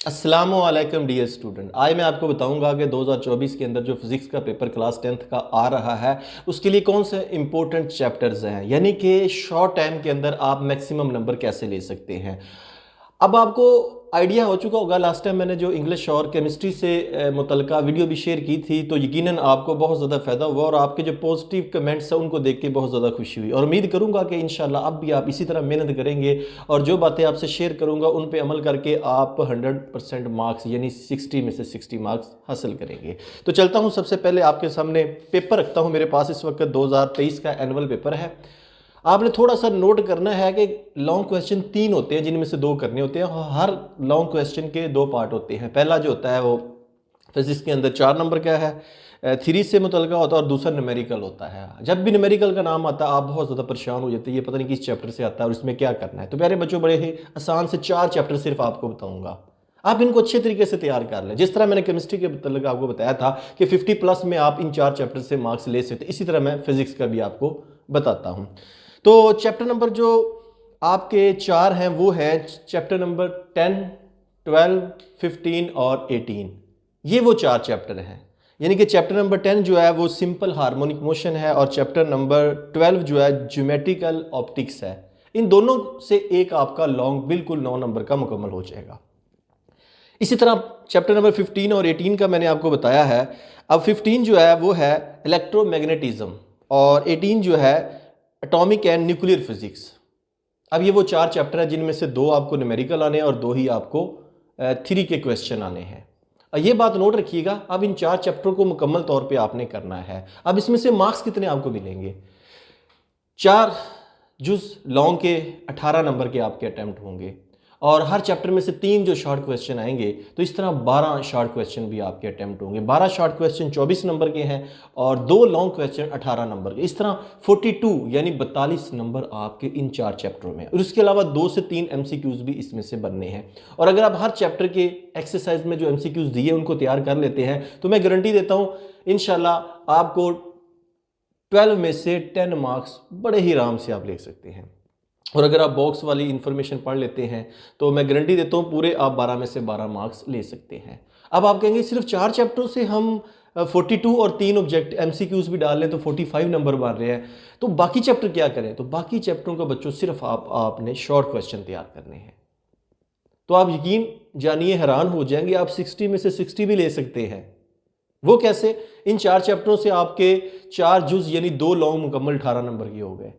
अस्सलामुअलैकुम dear student. आज मैं आपको बताऊंगा कि 2024 के अंदर जो फिज़िक्स का पेपर क्लास 10th का आ रहा है उसके लिए कौन से इंपॉर्टेंट चैप्टर्स हैं, यानी कि शॉर्ट टाइम के अंदर आप मैक्सिमम नंबर कैसे ले सकते हैं। अब आपको आइडिया हो चुका होगा, लास्ट टाइम मैंने जो इंग्लिश और केमिस्ट्री से मुतलका वीडियो भी शेयर की थी, तो यकीनन आपको बहुत ज़्यादा फ़ायदा हुआ और आपके जो पॉजिटिव कमेंट्स हैं उनको देख के बहुत ज़्यादा खुशी हुई। और उम्मीद करूंगा कि इंशाल्लाह अब भी आप इसी तरह मेहनत करेंगे और जो बातें आपसे शेयर करूंगा उन पे अमल करके आप 100% मार्क्स यानी 60 में से 60 मार्क्स हासिल करेंगे। तो चलता हूँ, सबसे पहले आपके सामने पेपर रखता हूँ। मेरे पास इस वक्त 2023 का एनुअल पेपर है। आपने थोड़ा सा नोट करना है कि लॉन्ग क्वेश्चन 3 होते हैं जिनमें से 2 करने होते हैं। हर लॉन्ग क्वेश्चन के 2 पार्ट होते हैं। पहला जो होता है वो फिजिक्स के अंदर 4 नंबर का है, थ्री से मुतलका होता है, और दूसरा न्यूमेरिकल होता है। जब भी न्यूमेरिकल का नाम आता है आप बहुत ज़्यादा परेशान हो जाते हैं, ये पता नहीं किस चैप्टर से आता है और इसमें क्या करना है। तो प्यारे बच्चों, बड़े ही आसान से 4 चैप्टर सिर्फ आपको बताऊंगा, आप इनको अच्छे तरीके से तैयार कर लें। जिस तरह मैंने केमिस्ट्री के मतलब आपको बताया था कि 50+ में आप इन 4 चैप्टर से मार्क्स ले सकते, इसी तरह मैं फिजिक्स का भी आपको बताता हूँ। तो चैप्टर नंबर जो आपके 4 हैं वो है चैप्टर नंबर 10, 12, 15 और 18। ये वो 4 चैप्टर हैं। यानी कि चैप्टर नंबर 10 जो है वो सिंपल हार्मोनिक मोशन है और चैप्टर नंबर 12 जो है ज्योमेट्रिकल ऑप्टिक्स है। इन दोनों से एक आपका लॉन्ग बिल्कुल 9 नंबर का मुकम्मल हो जाएगा। इसी तरह चैप्टर नंबर 15 और 18 का मैंने आपको बताया है। अब 15 जो है वो है इलेक्ट्रोमैग्नेटिज्म और 18 जो है एटॉमिक एंड न्यूक्लियर फिजिक्स। अब ये वो 4 चैप्टर हैं जिनमें से 2 आपको न्यूमेरिकल आने हैं और 2 ही आपको 3 के क्वेश्चन आने हैं। ये बात नोट रखिएगा। अब इन 4 चैप्टरों को मुकम्मल तौर पे आपने करना है। अब इसमें से मार्क्स कितने आपको मिलेंगे? 4 जुज लॉन्ग के 18 नंबर के आपके अटेम्प्ट होंगे और हर चैप्टर में से 3 जो शॉर्ट क्वेश्चन आएंगे, तो इस तरह 12 शॉर्ट क्वेश्चन भी आपके अटेम्प्ट होंगे। 12 शॉर्ट क्वेश्चन 24 नंबर के हैं और 2 लॉन्ग क्वेश्चन 18 नंबर के। इस तरह 42 यानी 42 नंबर आपके इन 4 चैप्टरों में, और इसके अलावा 2 से 3 MCQs भी इसमें से बनने हैं। और अगर आप हर चैप्टर के एक्सरसाइज में जो MCQs दिए उनको तैयार कर लेते हैं तो मैं गारंटी देता हूँ इंशाल्लाह आपको 12 में से 10 मार्क्स बड़े ही आराम से आप ले सकते हैं। और अगर आप बॉक्स वाली इंफॉर्मेशन पढ़ लेते हैं तो मैं गारंटी देता हूँ पूरे आप 12 में से 12 मार्क्स ले सकते हैं। अब आप कहेंगे सिर्फ 4 चैप्टरों से हम 42 और 3 ऑब्जेक्ट MCQs भी डाल लें तो 45 नंबर बन रहे हैं, तो बाकी चैप्टर क्या करें? तो बाकी चैप्टरों का बच्चों सिर्फ आपने शॉर्ट क्वेश्चन तैयार करने हैं। तो आप यकीन जानिए हैरान हो जाएंगे, आप 60 में से 60 भी ले सकते हैं। वो कैसे? इन 4 चैप्टरों से आपके 4 जुज यानी 2 लॉन्ग मुकम्मल 18 नंबर के हो गए।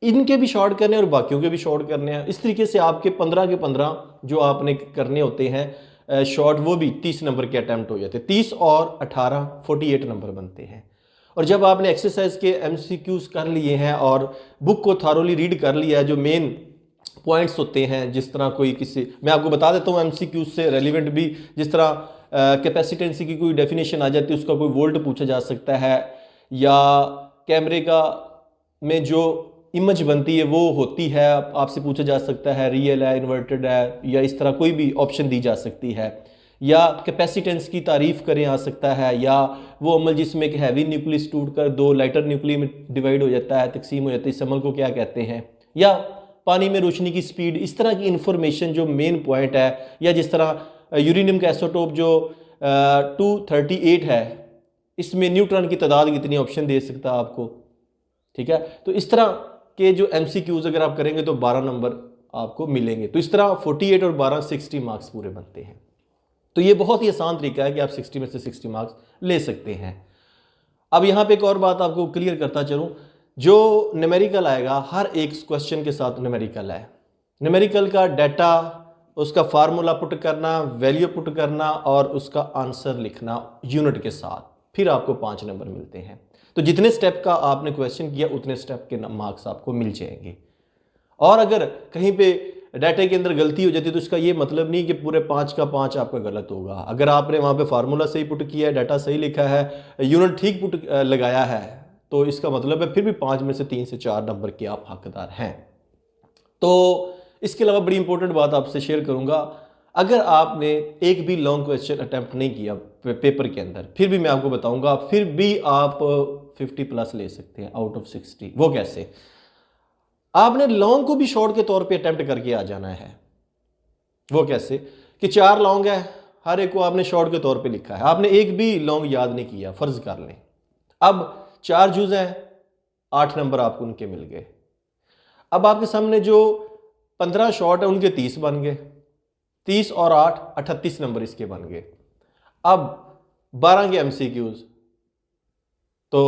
इनके भी शॉर्ट करने हैं और बाकियों के भी शॉर्ट करने हैं। इस तरीके से आपके 15 के 15 जो आपने करने होते हैं शॉर्ट, वो भी 30 नंबर के अटैम्प्ट हो जाते हैं। 30 और 18 48 नंबर बनते हैं। और जब आपने एक्सरसाइज के MCQs कर लिए हैं और बुक को थारोली रीड कर लिया है, जो मेन पॉइंट्स होते हैं, जिस तरह कोई किसी, मैं आपको बता देता हूँ MCQs से रेलिवेंट भी, जिस तरह कैपेसिटेंसी की कोई डेफिनेशन आ जाती है, उसका कोई वोल्ट पूछा जा सकता है, या कैमरे का में जो इमेज बनती है वो होती है, आपसे पूछा जा सकता है रियल है, इन्वर्टेड है, या इस तरह कोई भी ऑप्शन दी जा सकती है। या कैपेसिटेंस की तारीफ करें आ सकता है, या वो अमल जिसमें एक हैवी न्यूक्लियस टूटकर 2 लाइटर न्यूक्लियस में डिवाइड हो जाता है, तकसीम हो जाती है, इस अमल को क्या कहते हैं। या पानी में रोशनी की स्पीड, इस तरह की इंफॉर्मेशन जो मेन पॉइंट है। या जिस तरह यूरेनियम का आइसोटोप जो 238 है, इसमें न्यूट्रॉन की तादाद कितनी, ऑप्शन दे सकता है आपको। ठीक है, तो इस तरह के जो MCQs अगर आप करेंगे तो 12 नंबर आपको मिलेंगे। तो इस तरह 48 और 12 60 मार्क्स पूरे बनते हैं। तो ये बहुत ही आसान तरीका है कि आप 60 में से 60 मार्क्स ले सकते हैं। अब यहाँ पे एक और बात आपको क्लियर करता चलूँ, जो न्यूमेरिकल आएगा हर एक क्वेश्चन के साथ न्यूमेरिकल है। न्यूमेरिकल का डाटा, उसका फार्मूला पुट करना, वैल्यू पुट करना और उसका आंसर लिखना यूनिट के साथ, फिर आपको 5 नंबर मिलते हैं। तो जितने स्टेप का आपने क्वेश्चन किया उतने स्टेप के मार्क्स आपको मिल जाएंगे। और अगर कहीं पे डाटा के अंदर गलती हो जाती है तो इसका ये मतलब नहीं कि पूरे 5 का 5 आपका गलत होगा। अगर आपने वहाँ पे फार्मूला सही पुट किया है, डाटा सही लिखा है, यूनिट ठीक पुट लगाया है, तो इसका मतलब है फिर भी 5 में से 3 से 4 नंबर के आप हकदार हैं। तो इसके अलावा बड़ी इंपॉर्टेंट बात आपसे शेयर करूंगा, अगर आपने एक भी लॉन्ग क्वेश्चन अटेम्प्ट नहीं किया पेपर के अंदर, फिर भी मैं आपको बताऊंगा, फिर भी आप 50+ ले सकते हैं आउट ऑफ 60। वो कैसे? आपने लॉन्ग को भी शॉर्ट के तौर पे अटेम्प्ट करके आ जाना है। वो कैसे? कि 4 लॉन्ग है, हर एक को आपने शॉर्ट के तौर पे लिखा है, आपने एक भी लॉन्ग याद नहीं किया, फर्ज कर लें। अब 4 जुज हैं, 8 नंबर आपको उनके मिल गए। अब आपके सामने जो 15 शॉर्ट है उनके 30 बन गए, 30 और 8 38 नंबर इसके बन गए। अब 12 के MCQs, तो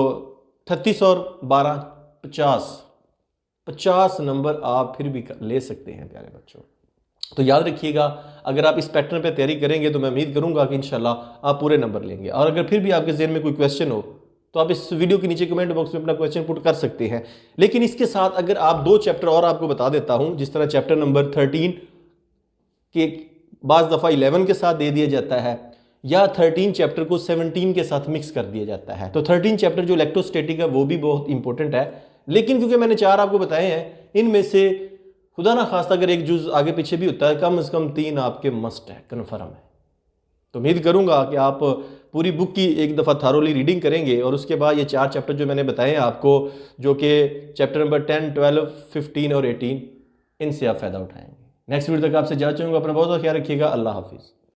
38 और 12 50 नंबर आप फिर भी ले सकते हैं प्यारे बच्चों। तो याद रखिएगा, अगर आप इस पैटर्न पे तैयारी करेंगे तो मैं उम्मीद करूंगा कि इंशाल्लाह आप पूरे नंबर लेंगे। और अगर फिर भी आपके ज़हन में कोई क्वेश्चन हो तो आप इस वीडियो के नीचे कमेंट बॉक्स में अपना क्वेश्चन पुट कर सकते हैं। लेकिन इसके साथ अगर आप 2 चैप्टर और आपको बता देता हूं, जिस तरह चैप्टर नंबर 13 के बाज़ दफ़ा 11 के साथ दे दिया जाता है, या 13 चैप्टर को 17 के साथ मिक्स कर दिया जाता है। तो 13 चैप्टर जो इलेक्ट्रोस्टैटिक है वो भी बहुत इंपॉर्टेंट है, लेकिन क्योंकि मैंने 4 आपको बताए हैं, इनमें से खुदा ना खास्ता अगर एक जुज आगे पीछे भी होता है, कम से कम 3 आपके मस्ट है, कन्फर्म है। तो उम्मीद करूंगा कि आप पूरी बुक की एक दफ़ा थारोली रीडिंग करेंगे और उसके बाद ये 4 चैप्टर जो मैंने बताए हैं आपको, जो कि चैप्टर नंबर 10, 12, 15 और 18, इनसे आप फ़ायदा उठाएंगे। नेक्स्ट वीडियो तक आपसे जा चाहूँगा, अपना बहुत ख्याल रखिएगा। अल्लाह हाफिज़।